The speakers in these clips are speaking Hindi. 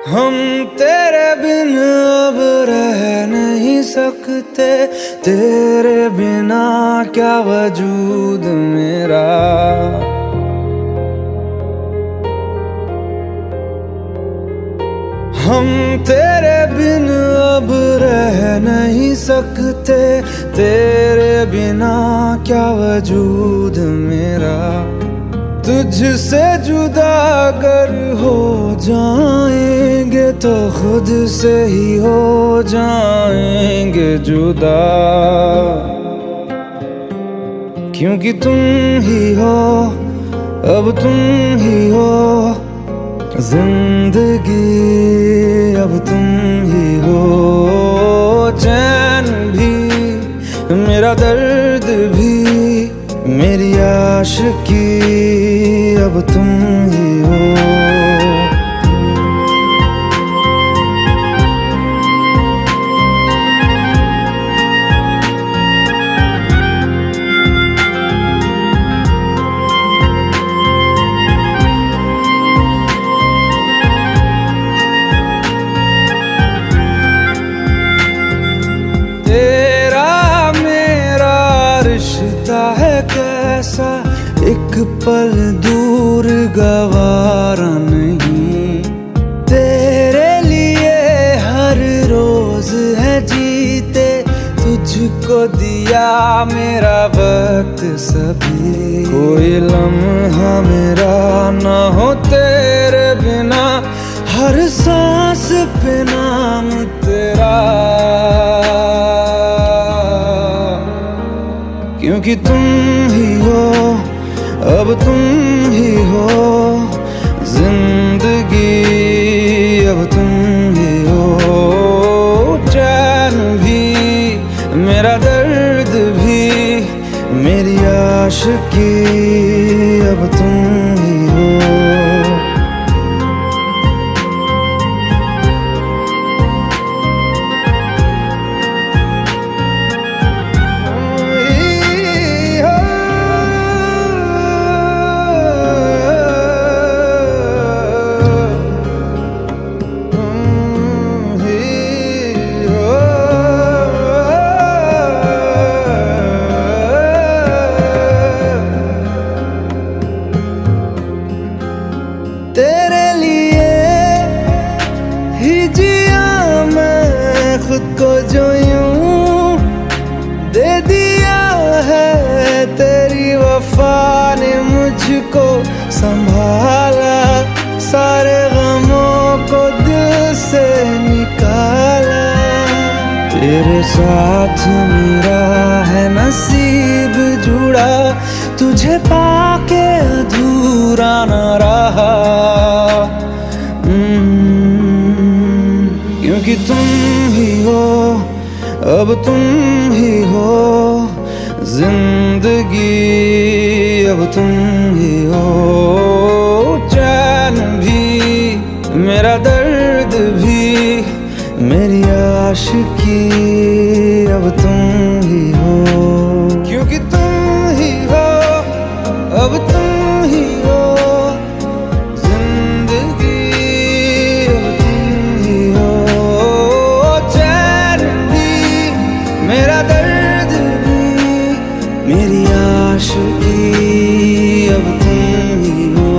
हम तेरे बिन अब रह नहीं सकते, तेरे बिना क्या वजूद मेरा। हम तेरे बिन अब रह नहीं सकते, तेरे बिना क्या वजूद मेरा। तुझसे जुदा अगर हो जाएंगे तो खुद से ही हो जाएंगे जुदा, क्योंकि तुम ही हो, अब तुम ही हो जिंदगी, अब तुम ही हो। चैन भी, मेरा दर्द भी, मेरी आशिकी, अब तुम ही हो। तेरा मेरा रिश्ता है कैसा, एक पल दूर गवारा नहीं। तेरे लिए हर रोज है जीते, तुझको दिया मेरा वक्त सभी। कोई लम्हा मेरा ना हो तेरे बिना, हर सांस पे नाम तेरा, क्योंकि तुम ही हो, अब तुम ही हो जिंदगी, अब तुम ही हो। चैन भी, मेरा दर्द भी, मेरी आशिकी, अब तुम ही हो। तेरे लिए ही जिया मैं खुद को, जो यूं दे दिया है तेरी वफा ने मुझको संभाला। सारे गमों को दिल से निकाला, तेरे साथ मेरा है नसीब जुड़ा, तुझे पाके अधूरा न रहा। क्योंकि तुम ही हो, अब तुम ही हो जिंदगी, अब तुम ही हो। चैन भी, मेरा दर्द भी, मेरी आशिकी, अब तुम ही हो। क्योंकि तुम ही हो, अब तुम ही हो जिंदगी, अब तुम ही हो। चैन भी, मेरा दर्द भी, मेरी आशिकी, अब तुम ही हो।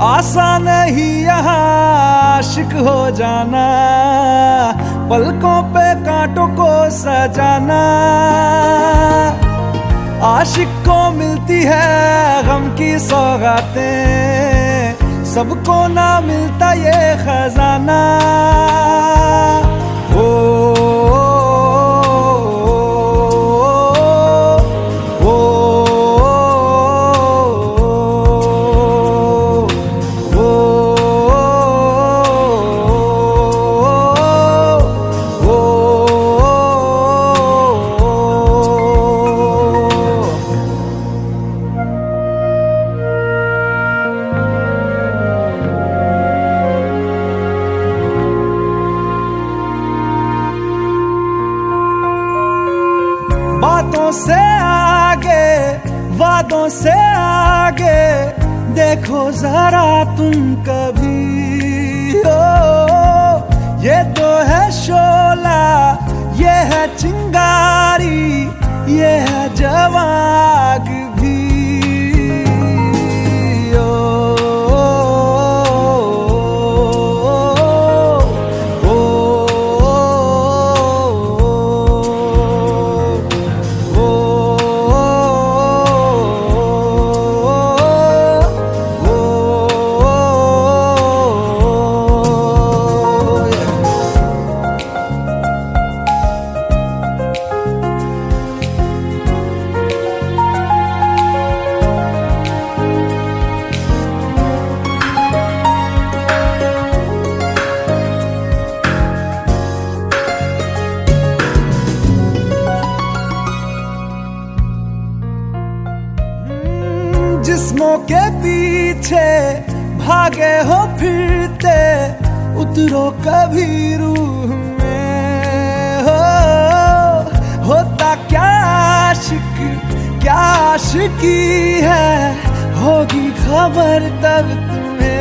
आसान नहीं यहाँ आशिक हो जाना, पलकों पे कांटों को सजाना। आशिक को मिलती है गम की सौगातें, सबको ना मिलता ये खजाना। ओ बातों से आगे, वादों से आगे, देखो जरा तुम कभी। ओ ये तो है शोला, ये है चिंगारी, ये है जवाग भी। जिस्मों के पीछे भागे हो फिरते, उतरो कभी रूह में। होता क्या आशिक, क्या आशिकी है, होगी खबर तब तुम्हें।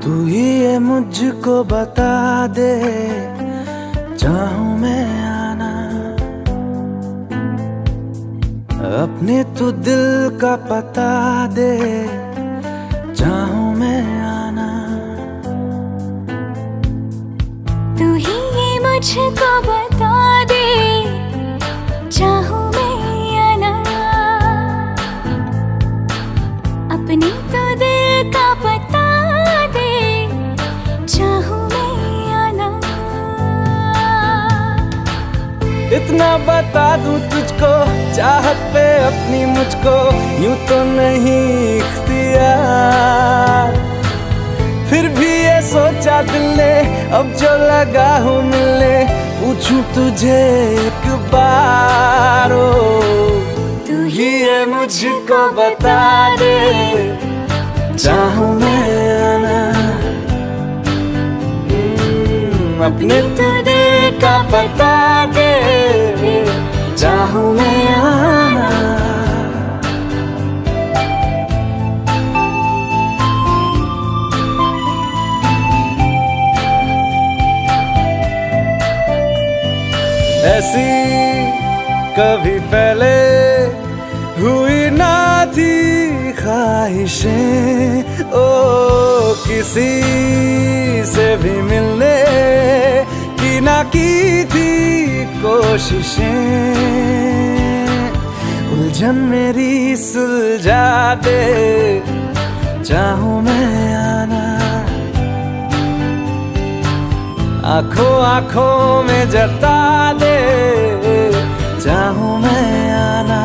तू ही ये मुझको बता दे, चाहूं मैं आना अपने, तू दिल का पता दे, चाहूं मैं आना। तू ही ये मुझको बता दे, चाहूं मैं आना अपने, तो दिल का पता दे, चाहूं मैं आना। इतना बता दूं तुझको, चाहत पे अपनी मुझको यूं तो नहीं इख्तियार। फिर भी ये सोचा दिल ने, अब जो लगा हूँ मिलने, पूछूं तुझे एक बार। ओ तू ही ये मुझको बता दे, चाहूं मैं आना अपने, तो दिल का पता दे, चाहूं मैं आना। ऐसी कभी पहले हुई ना थी ख्वाहिशें, ओ किसी से भी मिलने की ना की थी कोशिशें। उलझन मेरी सुलझा दे, चाहूं मैं आना, आंखों आंखों में जता दे, चाहूं मैं आना।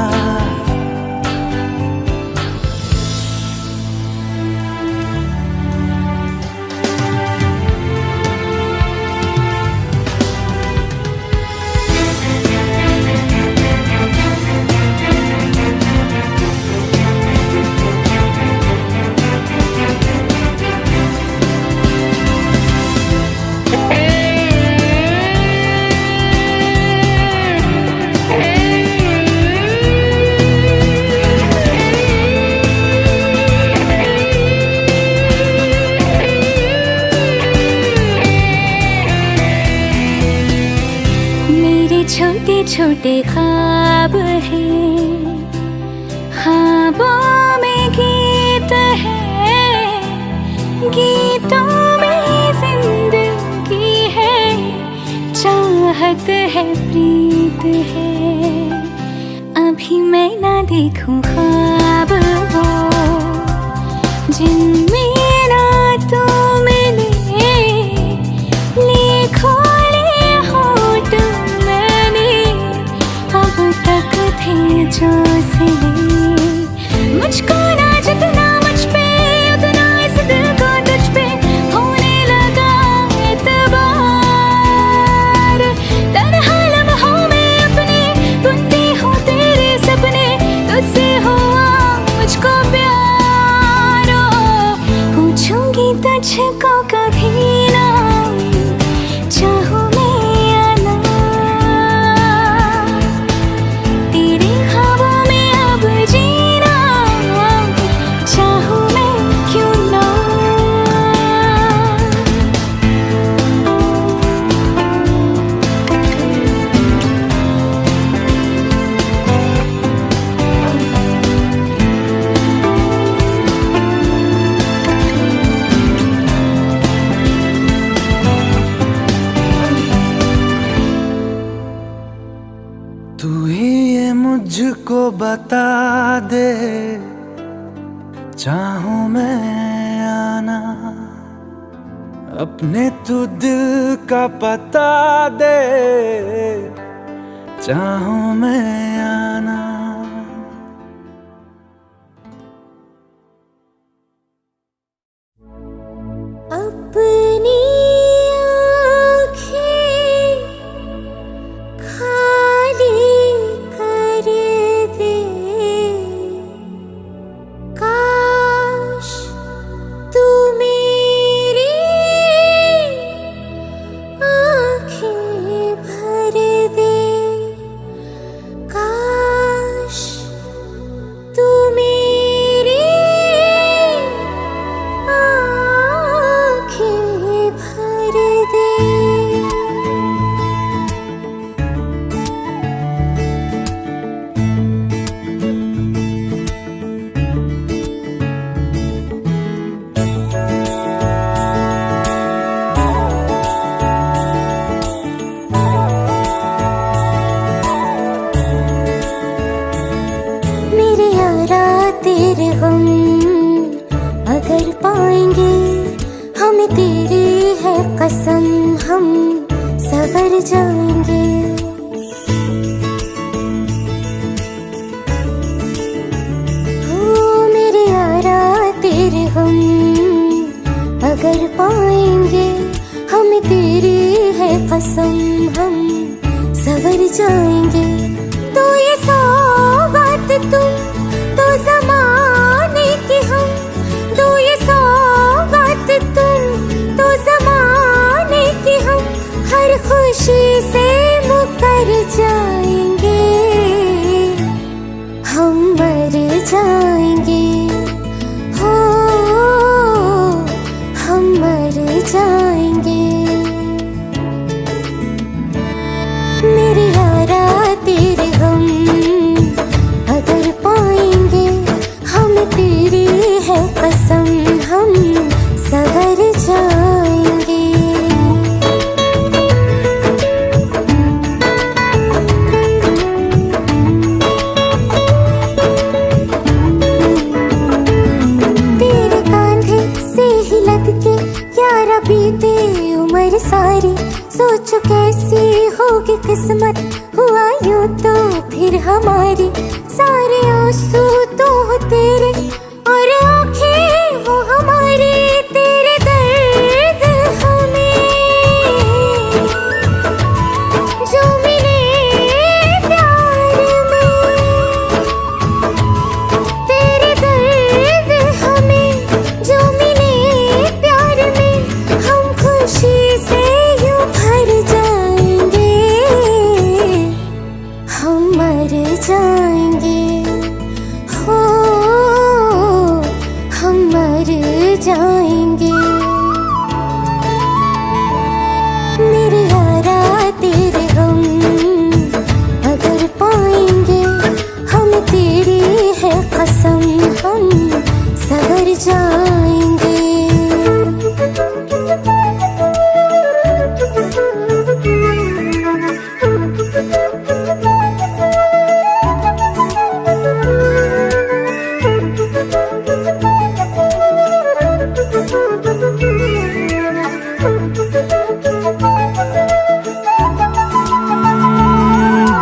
छोटे छोटे ख्वाब हैं, ख्वाबों में गीत है, गीतों में जिंदगी है, चाहत है, प्रीत है। अभी मैं ना देखूं ख्वाब वो जिनमें ना तू मिले, लिखो जो सिले। मुझको ना जितना मुझ पे उतना इस दिल को तुझ पे होने लगा एतबार। तन्हा लम्हों में अपने बुनती हूँ तेरे सपने, तुझसे हुआ मुझको प्यार। पूछूंगी तुझको कभी ना, चाहूं तू ही ये मुझको बता दे, चाहूं मैं आना, अपने तू दिल का पता दे, चाहूं मैं आना। अपनी तेरे गम अगर पाएंगे, हमें तेरी है कसम, हम सवर जाएंगे। हो मेरे यारा तेरे गम अगर पाएंगे, हमें तेरी है कसम, हम सवर जाएंगे। तो ये सौगात तुम तो ज़माने की, हम दो ये सौगात तुम तो ज़माने की, हम हर खुशी से मुकर जाएंगे, हम मर जाएंगे, हो हम मर जाएंगे। मेरे यारा तेरे गम अगर किस्मत हुआ यूं तो फिर हमारी, सारे आंसू तो हो तेरे और आंखें वो हमारी, तेरे दर्द हमें जो मिले प्यार में, तेरे दर्द हमें जो मिले प्यार में, हम खुशी से यूं भर जाएंगे, हम मर जाएंगे, हो हम मर जाएंगे। मेरे यारा तेरे हम अगर पाएंगे, हम तेरी है कसम हम सवर जाएंगे।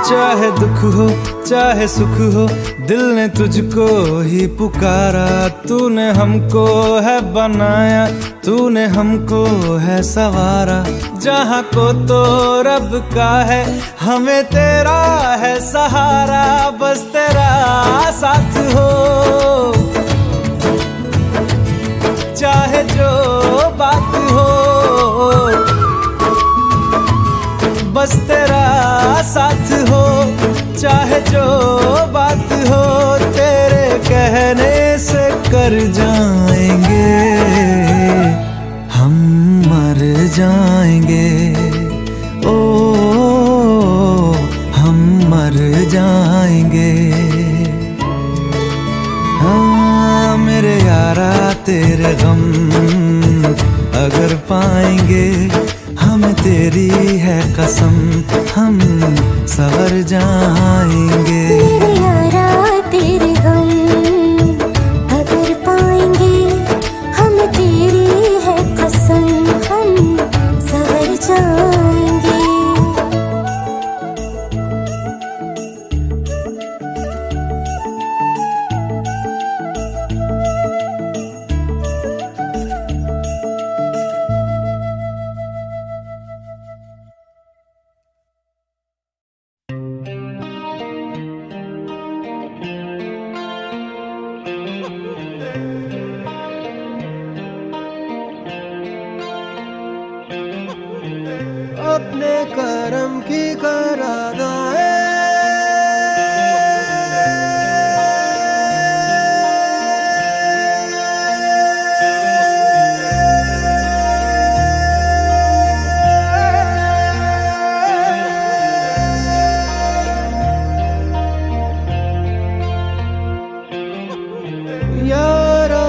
चाहे दुख हो चाहे सुख हो, दिल ने तुझको ही पुकारा, तूने हमको है बनाया, तूने हमको है सवारा, जहाँ को तो रब का है, हमें तेरा है सहारा, बस तेरा साथ हो, चाहे जो बात हो, बस तेरा साथ हो, चाहे जो बात हो, तेरे कहने से कर जाएंगे, हम मर जाएंगे, ओ हम मर जाएंगे। हाँ मेरे यारा तेरे गम अगर पाएंगे, हमें तेरी है कसम हम सवर जाएंगे। मेरे यारा तेरे हम अगर पाएंगे, हम तेरी है कसम हम सवर जाएंगे। अपने करम की करादाए, यारा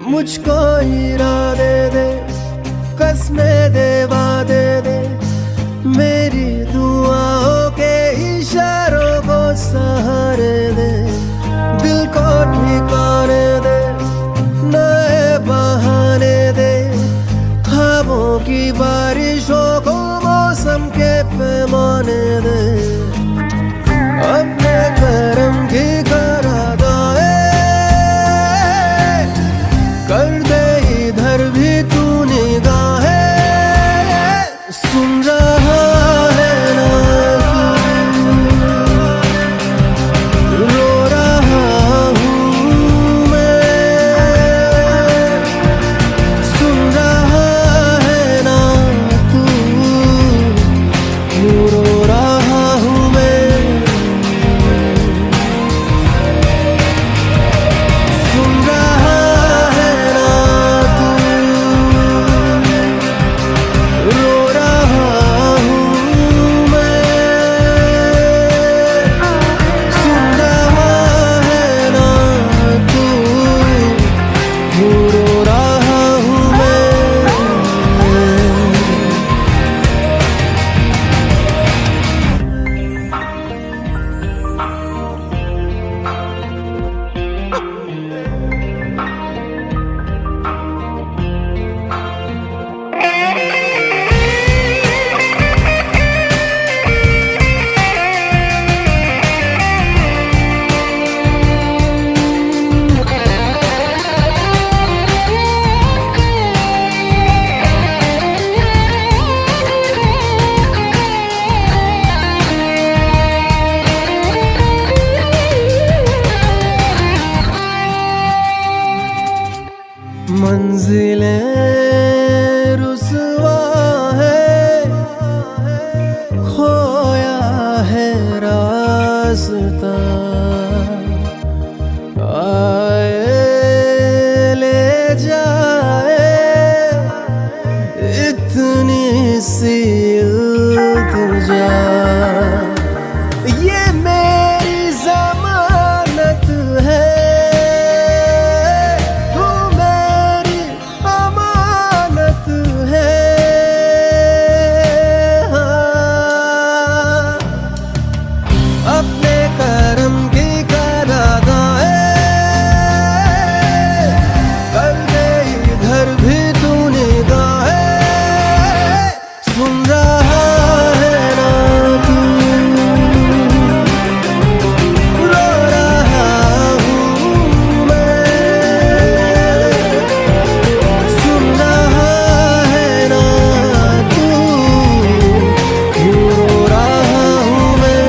मुझको इरादे दे, कसमें दे, वादे दे, मेरी दुआओं के इशारों को सहारे दे, दिल को ठिकाने दे, नए बहाने दे, ख्वाबों की बारिशों को मौसम के पैमाने दे, अपने करम की करादाए कर दे, इधर भी तू निगाहें रास्ता आए ले जाए इतनी सी इल्तिजा, ये मेरी जमानत है, तू मेरी अमानत है। हाँ, अपने करम की करादाए कर दे इधर भी तू निगाहें, सुन रहा है ना तू, रो रहा हूँ मैं, सुन रहा है ना तू, क्यों रो रहा हूँ मैं।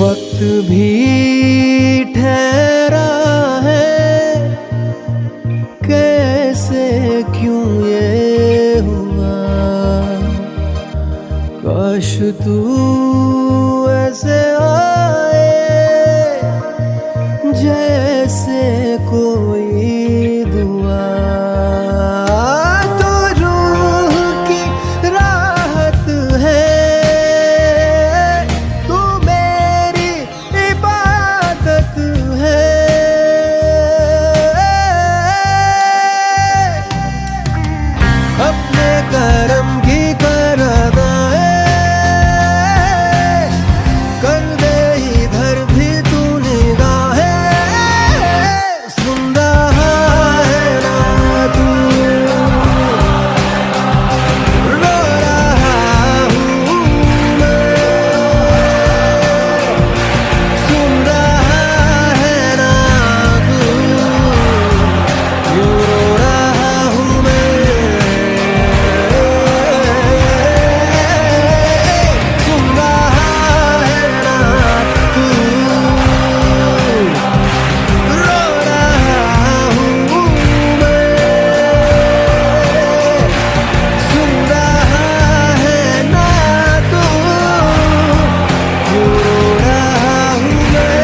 वक्त भी ठहरा है, कैसे क्यों ये हुआ, काश तू ऐसे आए जैसे कोई दुआ, तो रूह की राहत है, तू मेरी इबादत है। अपने करम की करादाए कर दे इधर भी तू निगाहें, सुन रहा है ना तू, रो रहा हूँ मैं, सुन रहा है ना तू, क्यों रो रहा हूँ मैं, सुन रहा है ना तू, रो रहा हूँ मैं, सुन रहा है ना तू, क्यों रो रहा हूँ मैं।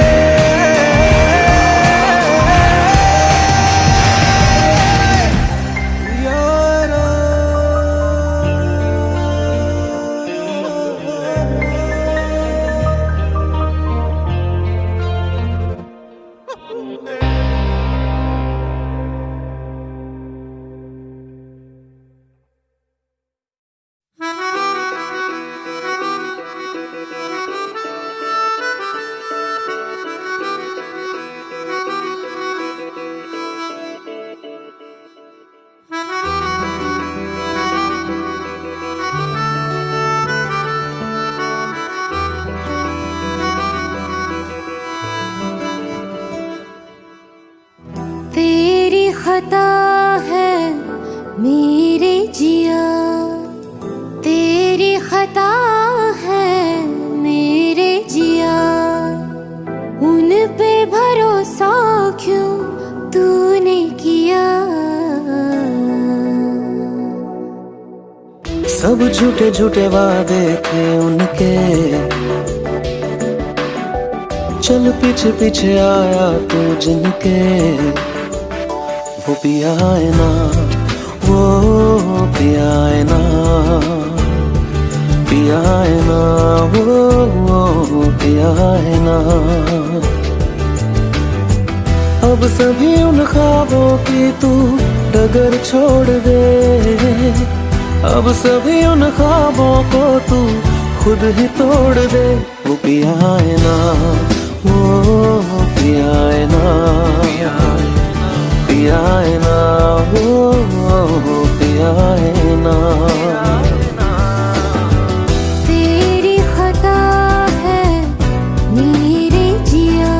तेरी खता है मेरे जिया, तेरी खता है मेरे जिया, उन पे भरोसा क्यों तूने किया। सब झूठे झूठे वादे थे उनके, चल पीछे पीछे आया तू जिनके, वो पिया है ना, वो पिया है ना, पिया है ना, वो पिया है ना। अब सभी उन ख्वाबों की तू डगर छोड़ दे, अब सभी उन ख्वाबों को तू खुद ही तोड़ दे। वो पिया है ना, वो पिया है ना, पिया है ना, वो पिया है ना। तेरी खता है मेरे जिया,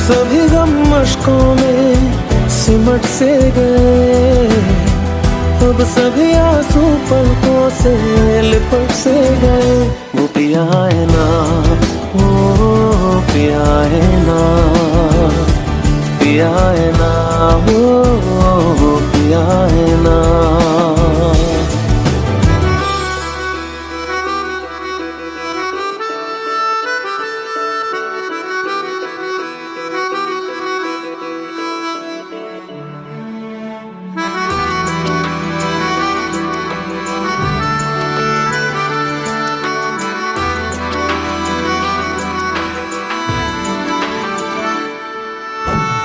सभी गम मशकों में सिमट से गए, अब सभी आंसू पलकों से लिपट से गए। वो पिया है ना, वो पिया है ना, पिया है ना, वो पिया है ना।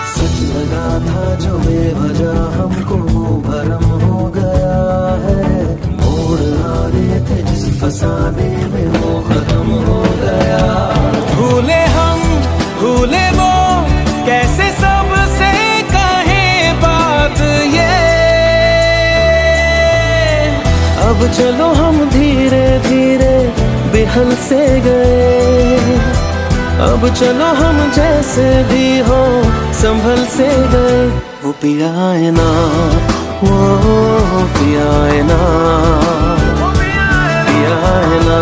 सच लगा था जो बेवजह हमको भरम हो गया है, मोड़ आ रहे थे जिस फसाने में वो खत्म हो गया। भूले हम भूले वो, कैसे सबसे कहे बात ये। अब चलो हम धीरे धीरे बेहल से गए, अब चलो हम जैसे भी हो संभल से गए। वो पिया है ना, वो पिया है ना, पिया है ना,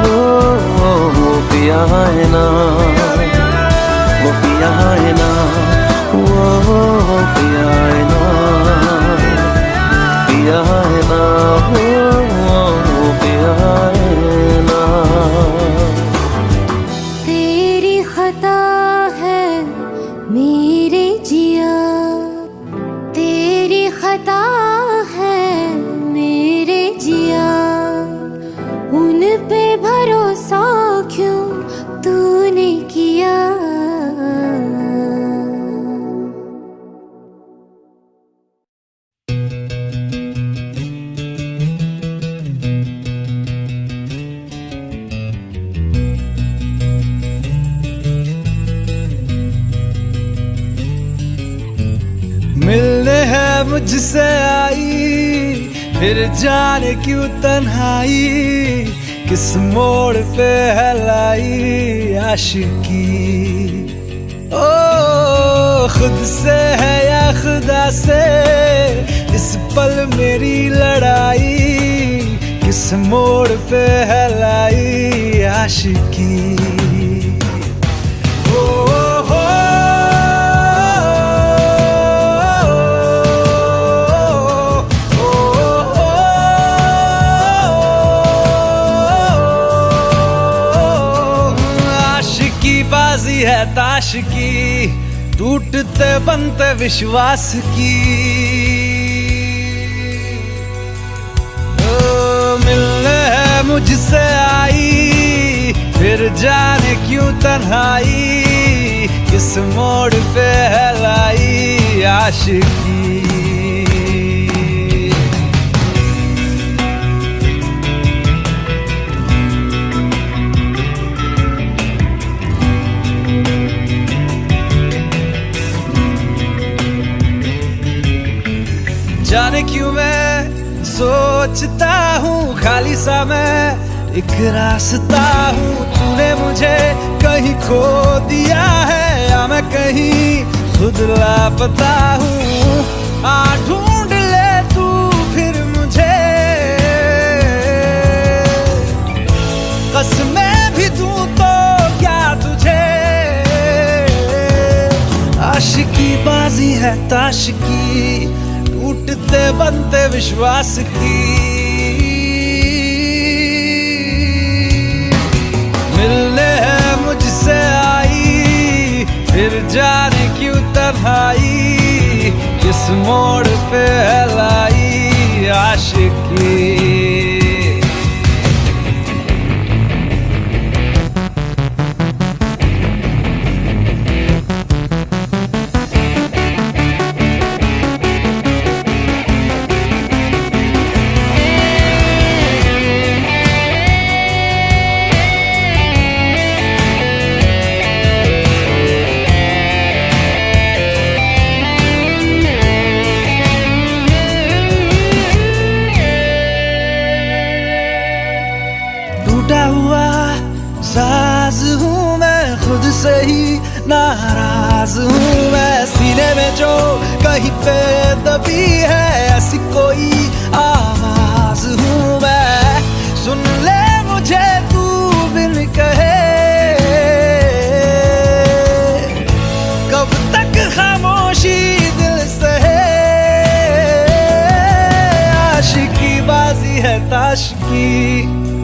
वो पिया है ना, वो पिया है ना, वो पिया है ना, पिया है ना, वो पिया है ना। खता है मेरे जिया, तेरी खता है मेरे जिया, उन पे भरोसा क्यों तूने किया। मिलने है मुझसे आई, फिर जाने क्यों तन्हाई, किस मोड़ पे है लाई आशिकी। ओ खुद से है या खुदा से इस पल मेरी लड़ाई, किस मोड़ पे है लाई आशिकी। बाजी है ताश की, टूटते बनते विश्वास की। मिलने है मुझसे आई, फिर जाने क्यों तन्हाई, किस मोड़ पे है लाई आशिकी। जाने क्यों मैं सोचता हूँ खाली सा मैं एक रास्ता हूँ, तूने मुझे कहीं खो दिया है या मैं कहीं खुद लापता हूँ। आ ढूंढ ले तू फिर मुझे, कसमें भी दूँ तो क्या तुझे। आशिकी बाजी है ताश की, टूटते बनते विश्वास की। मिलने है मुझसे आई, फिर जाने क्यों तन्हाई, किस मोड़ पे है लाई आशिकी। साज हूँ मैं खुद से ही नाराज हूँ मैं सीने में जो कहीं पे दबी है ऐसी कोई आवाज हूँ मैं सुन ले मुझे तू बिन कहे कब तक खामोशी दिल सहे आशिकी बाजी है ताश की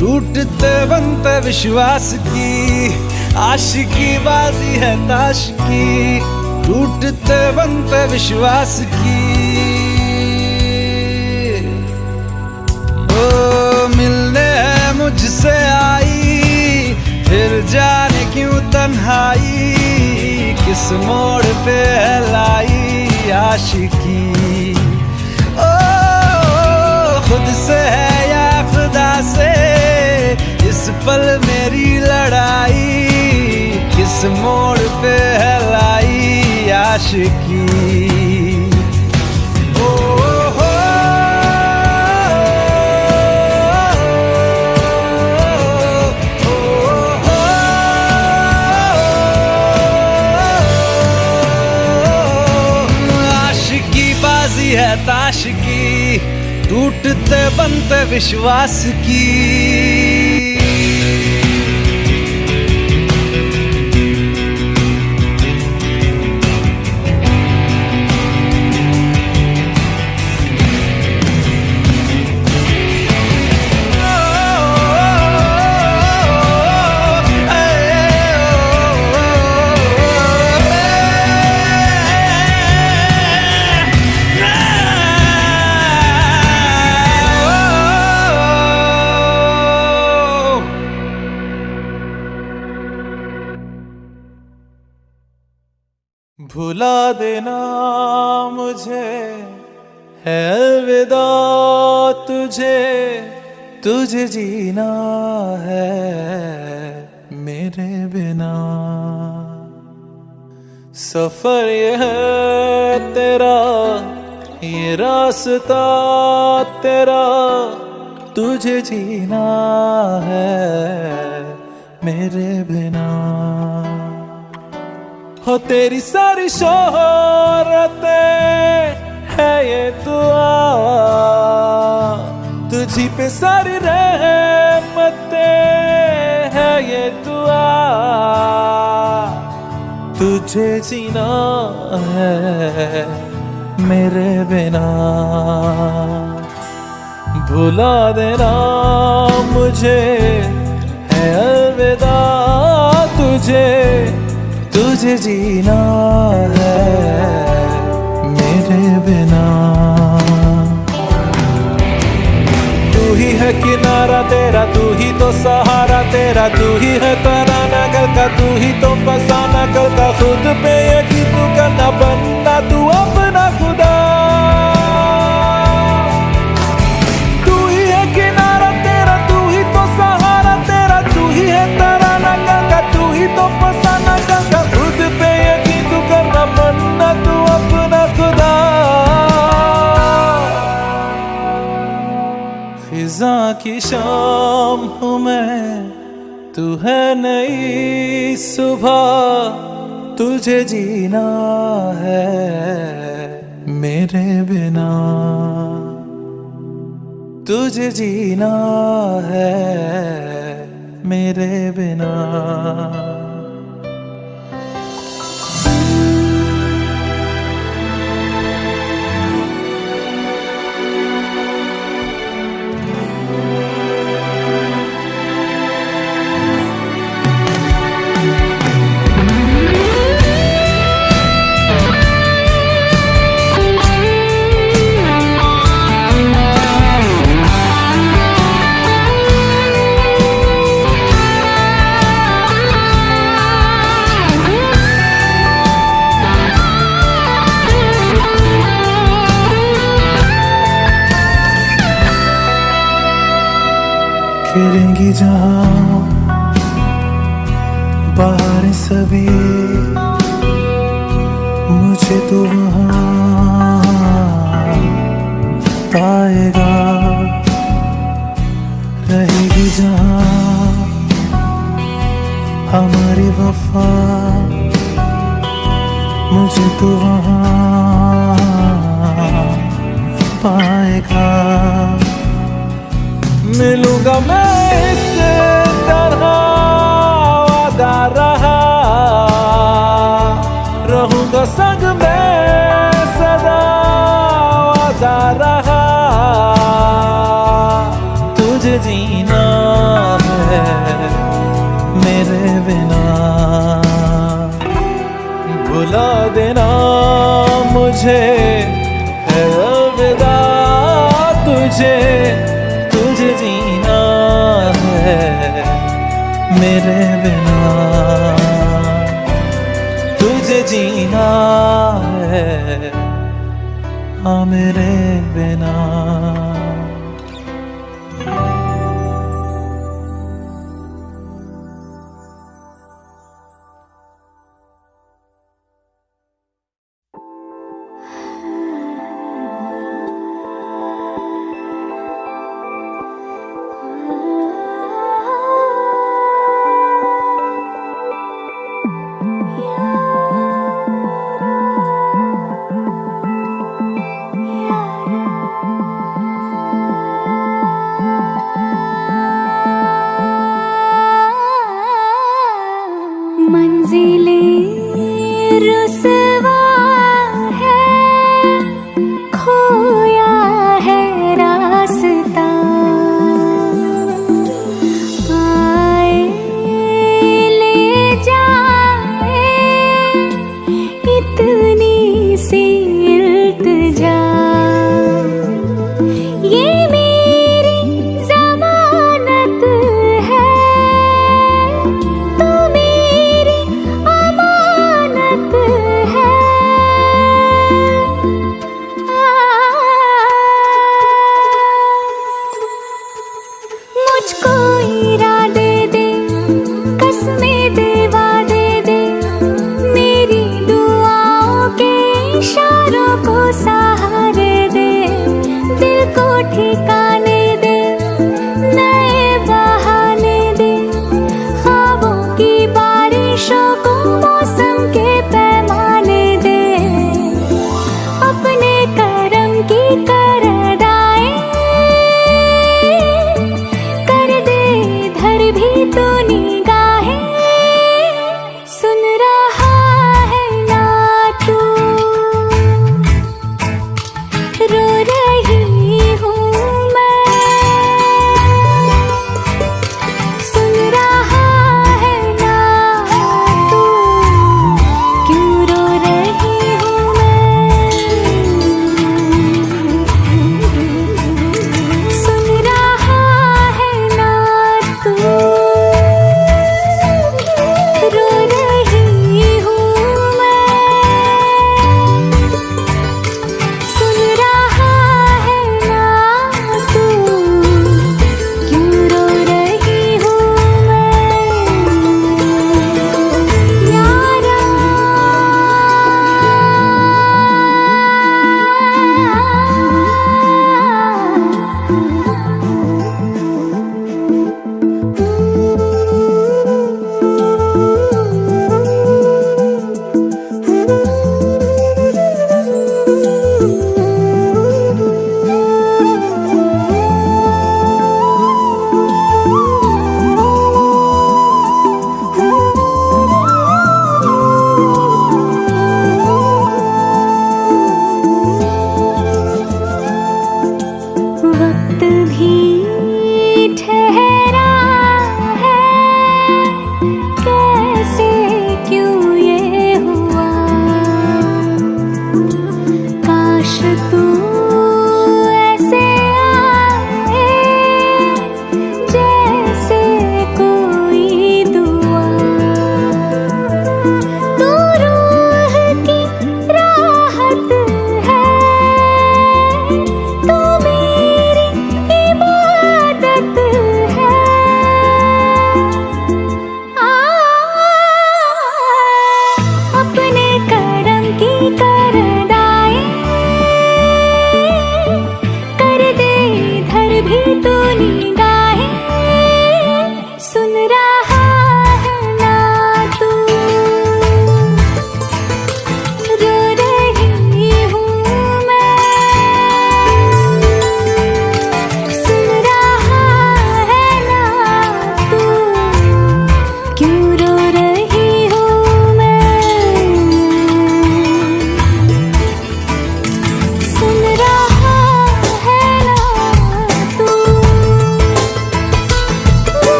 टूटते बनते विश्वास की आशिकी बाजी है ताश की टूटते बनते विश्वास की ओ मिलने है मुझसे आई फिर जाने क्यों तन्हाई किस मोड़ पे है लाई आशिकी ओ खुद से है या खुदा से इस पल मेरी लड़ाई किस मोड़ पे है लाई आशिकी ओ हो आशिकी बाजी है ताश की टूटते बनते विश्वास की भुला देना मुझे है अलविदा तुझे तुझे जीना है मेरे बिना सफर ये है तेरा ये रास्ता तेरा तुझे जीना है मेरे बिना हो तेरी सारी शोहरतें है ये दुआ तुझी पे सारी रहमतें है ये दुआ तुझे जीना है मेरे बिना भुला देना मुझे है अलविदा तुझे तुझे जीना है मेरे बिना तू ही है किनारा तेरा तू ही तो सहारा तेरा तू ही है तराना कल का तू ही तो फसाना कल का खुद पे यकीन तू करना बनना तू अपना खुदा तू ही है किनारा तेरा तू ही तो सहारा तेरा तू ही है तराना कल का तू ही तो फसाना कल का खुद पे यकीन तू करना बनना तू अपना खुदा फिजा की शाम हूँ मैं तू है नई सुबह तुझे जीना है मेरे बिना तुझे जीना है मेरे बिना खेलेंगी जहाँ बाहर सभी मुझे तो वहाँ पाएगा रहेगी जहाँ हमारी वफा मुझे तो वहाँ पाएगा। मिलूंगा मैं इस तरह वादा रहा, रहूंगा संग में सदा वादा रहा। तुझे जीना है मेरे बिना, भुला देना मुझे है अलविदा। तुझे जीना है मेरे बिना, तुझे जीना है हाँ मेरे बिना।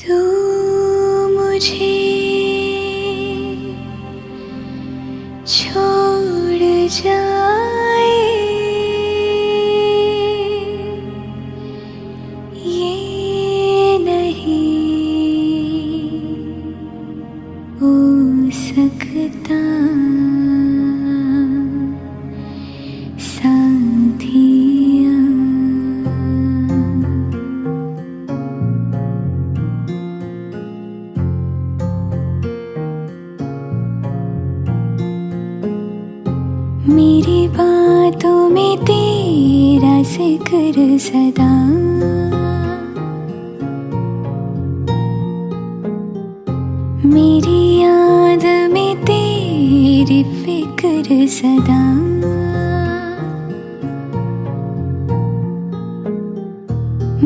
तू मुझे छोड़ जाए ये नहीं हो सकता साथिया। मेरी बातों में तेरा जिक्र सदा, मेरी याद में तेरी फिक्र सदा।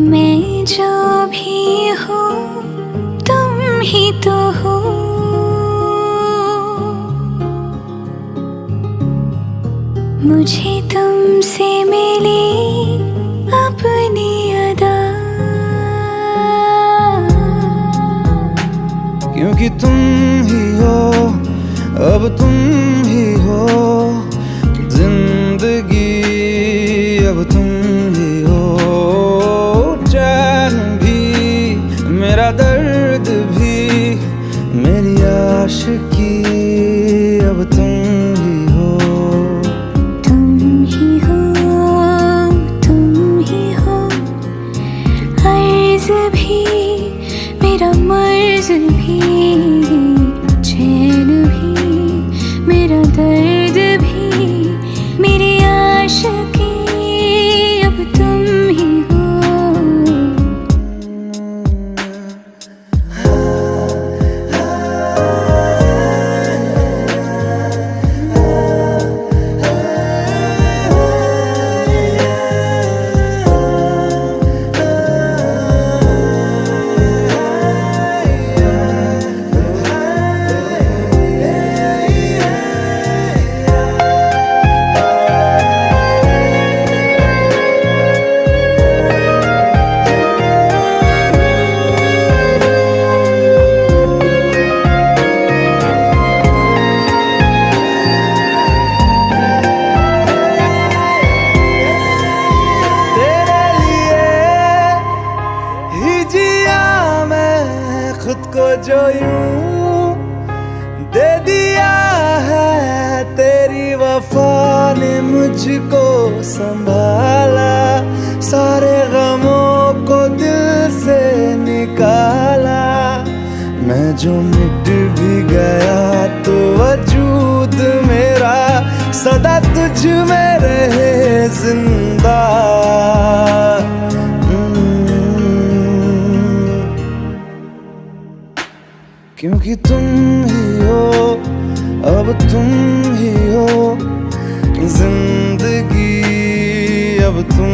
मैं जो भी हूँ तुम ही तो हो, मुझे तुमसे मिली अपनी अदा। क्योंकि तुम ही हो, अब तुम ही हो जिंदगी, अब तुम ही हो चैन भी, मेरा दर्द भी, मेरी आशिकी, अब तुम ही हो। तुम ही हो, तुम ही हो, अर्ज भी मेरा मर्ज भी, चैन भी मेरा दर्द भी, मेरी आशिकी, अब तुम ही हो। खुद को जो यूं दे दिया है, तेरी वफा ने मुझको संभाला, सारे गमों को दिल से निकाला। मैं जो मिट भी गया तो वजूद मेरा सदा तुझ में रहे जिंदा। क्योंकि तुम ही हो, अब तुम ही हो जिंदगी, अब तुम